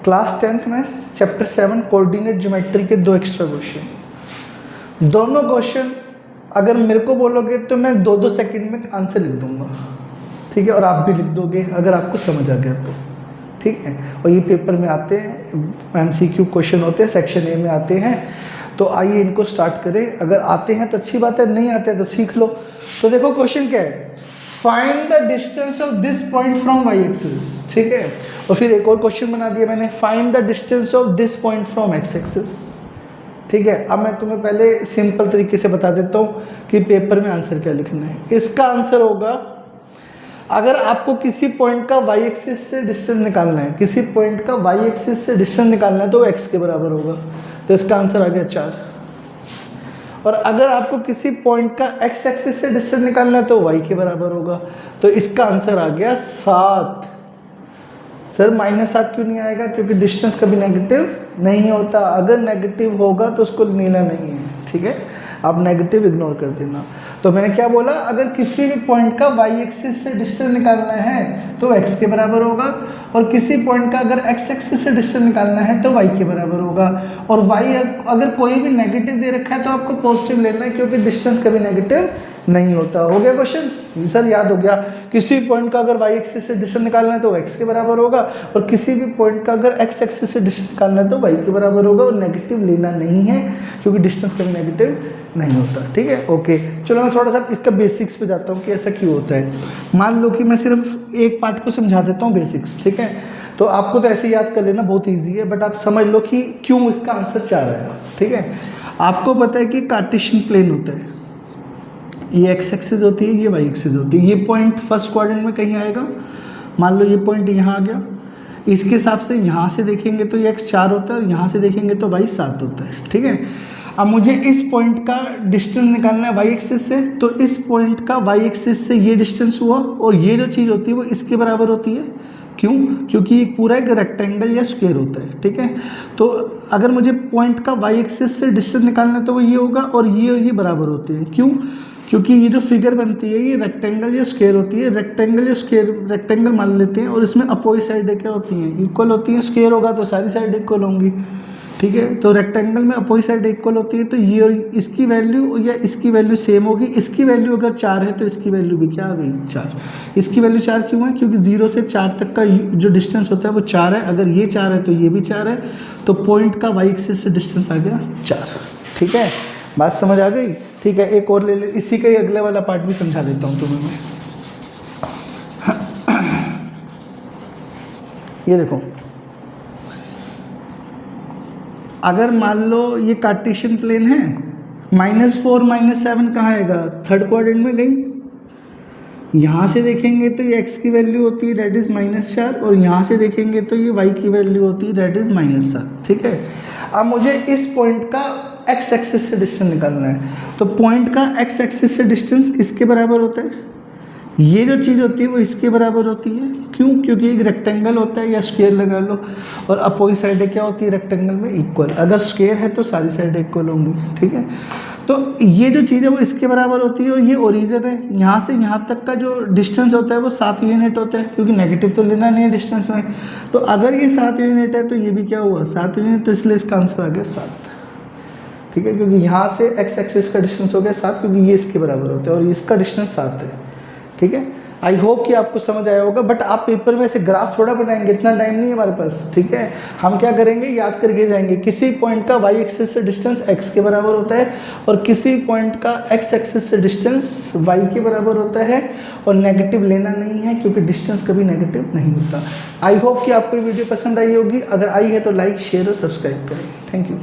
Class 10th में chapter 7 coordinate geometry के 2 extra question. दोनों क्वेश्चन अगर मेरे को बोलोगे तो मैं 2-2 सेकंड में आंसर लिख दूंगा, ठीक है, और आप भी लिख दोगे अगर आपको समझ आ गया तो, ठीक है। और ये पेपर में आते हैं, MCQ क्वेश्चन होते हैं, सेक्शन ए में आते हैं। तो आइए इनको स्टार्ट करें। अगर आते हैं तो अच्छी बात है, नहीं आते हैं तो सीख लो। तो देखो क्वेश्चन क्या है, find the distance of this point from Y axis, ठीक है। और फिर एक और क्वेश्चन बना दिया मैंने, find the distance of this point from x axis, ठीक है। अब मैं तुम्हें पहले सिंपल तरीके से बता देता हूँ कि पेपर में आंसर क्या लिखना है। इसका आंसर होगा, अगर आपको किसी पॉइंट का वाई एक्सिस से डिस्टेंस निकालना है, किसी पॉइंट का वाई एक्सिस से डिस्टेंस निकालना है तो एक्स के बराबर होगा, तो इसका आंसर आ गया 4। और अगर आपको किसी पॉइंट का एक्स एक्सिस से डिस्टेंस निकालना है तो वाई के बराबर होगा, तो इसका आंसर आ गया 7। सर -7 क्यों नहीं आएगा? क्योंकि डिस्टेंस कभी नेगेटिव नहीं होता। अगर नेगेटिव होगा तो उसको लेना नहीं है, ठीक है, आप नेगेटिव इग्नोर कर देना। तो मैंने क्या बोला, अगर किसी भी पॉइंट का वाई एक्सिस से डिस्टेंस निकालना है तो एक्स के बराबर होगा, और किसी पॉइंट का अगर एक्स एक्सिस से डिस्टेंस निकालना है तो वाई के बराबर होगा। और वाई अगर कोई भी नेगेटिव दे रखा है तो आपको पॉजिटिव लेना है, क्योंकि डिस्टेंस कभी नेगेटिव नहीं होता। हो गया क्वेश्चन? सर याद हो गया। किसी पॉइंट का अगर वाई एक्सिस से डिस्टेंस निकालना है तो एक्स के बराबर होगा, और किसी भी पॉइंट का अगर एक्स एक्सिस से डिस्टेंस निकालना है तो वाई के बराबर होगा, और नेगेटिव लेना नहीं है क्योंकि डिस्टेंस कभी नेगेटिव नहीं होता, ठीक है। ओके, चलो मैं थोड़ा सा इसका बेसिक्स पे जाता हूँ कि ऐसा क्यों होता है। मान लो कि मैं सिर्फ एक पार्ट को समझा देता हूँ, बेसिक्स, ठीक है। तो आपको तो ऐसे याद कर लेना बहुत ईजी है, बट आप समझ लो कि क्यों इसका आंसर 4 आया, ठीक है। आपको पता है कि कार्टेशियन प्लेन होता है, ये एक्स एक्सिस होती है, ये वाई एक्सिस होती है। ये पॉइंट फर्स्ट क्वाड्रेंट में कहीं आएगा, मान लो ये पॉइंट यहाँ आ गया, इसके हिसाब से यहाँ से देखेंगे तो ये एक्स 4 होता है, और यहाँ से देखेंगे तो वाई 7 होता है, ठीक है। अब मुझे इस पॉइंट का डिस्टेंस निकालना है वाई एक्सिस से, तो इस पॉइंट का वाई एक्सिस से ये डिस्टेंस हुआ, और ये जो चीज़ होती है वो इसके बराबर होती है। क्यों? क्योंकि ये पूरा एक रेक्टेंगल या स्क्वायर होता है, ठीक है। तो अगर मुझे पॉइंट का वाई एक्सिस से डिस्टेंस निकालना है तो वो ये होगा, और ये बराबर होते हैं। क्यों? क्योंकि ये जो फिगर बनती है ये रेक्टेंगल या स्क्वायर होती है। रेक्टेंगल या स्क्वायर, रेक्टेंगल मान लेते हैं, और इसमें अपोजिट साइड क्या होती हैं? इक्वल होती हैं। स्क्वायर होगा तो सारी साइड इक्वल होंगी, ठीक है। तो रेक्टेंगल में अपोजिट साइड इक्वल होती है, तो ये और इसकी वैल्यू या इसकी वैल्यू सेम होगी। इसकी वैल्यू अगर 4 है तो इसकी वैल्यू भी क्या आ गई? 4। इसकी वैल्यू 4 क्यों है? क्योंकि 0 से 4 तक का जो डिस्टेंस होता है वो 4 है। अगर ये 4 है तो ये भी 4 है, तो पॉइंट का वाई एक्सिस से डिस्टेंस आ गया 4, ठीक है। बात समझ आ गई? ठीक है, एक और ले ले, इसी का ही अगले वाला पार्ट भी समझा देता हूँ तुम्हें मैं। ये देखो, अगर मान लो ये कार्टेशियन प्लेन है, -4 -7 कहाँ आएगा? थर्ड क्वाड्रेंट में गई। यहाँ से देखेंगे तो ये x की वैल्यू होती है, डेट इज़ -4, और यहाँ से देखेंगे तो ये y की वैल्यू होती है, डेट इज़ -7, ठीक है। अब मुझे इस पॉइंट का x एक्सिस से डिस्टेंस निकालना है, तो पॉइंट का x एक्सिस से डिस्टेंस इसके बराबर होता है। ये जो चीज़ होती है वो इसके बराबर होती है। क्यों? क्योंकि एक रेक्टेंगल होता है, या स्क्वायर लगा लो, और अपोजिट साइड क्या होती है रेक्टेंगल में? इक्वल। अगर स्क्वायर है तो सारी साइड इक्वल होंगी, ठीक है। तो ये जो चीज़ है वो इसके बराबर होती है, और ये ओरिजिन है। यहाँ से यहाँ तक का जो डिस्टेंस होता है वो 7 यूनिट होता है, क्योंकि नेगेटिव तो लेना नहीं है डिस्टेंस में। तो अगर ये 7 यूनिट है तो ये भी क्या हुआ? 7 यूनिट, तो इसलिए इसका आंसर आ गया 7, ठीक है। क्योंकि यहाँ से एक्स एक्सिस का डिस्टेंस हो गया 7, क्योंकि ये इसके बराबर होता है, और इसका डिस्टेंस 7 है, ठीक है। आई होप कि आपको समझ आया होगा। बट आप पेपर में ऐसे ग्राफ थोड़ा बनाएंगे, इतना टाइम नहीं है हमारे पास, ठीक है। हम क्या करेंगे, याद करके जाएंगे। किसी पॉइंट का वाई एक्सिस से डिस्टेंस एक्स के बराबर होता है, और किसी पॉइंट का एक्स एक्सिस से डिस्टेंस वाई के बराबर होता है, और नेगेटिव लेना नहीं है क्योंकि डिस्टेंस कभी नेगेटिव नहीं होता। आई होप कि आपको ये वीडियो पसंद आई होगी। अगर आई है तो लाइक, शेयर और सब्सक्राइब करें। Thank you.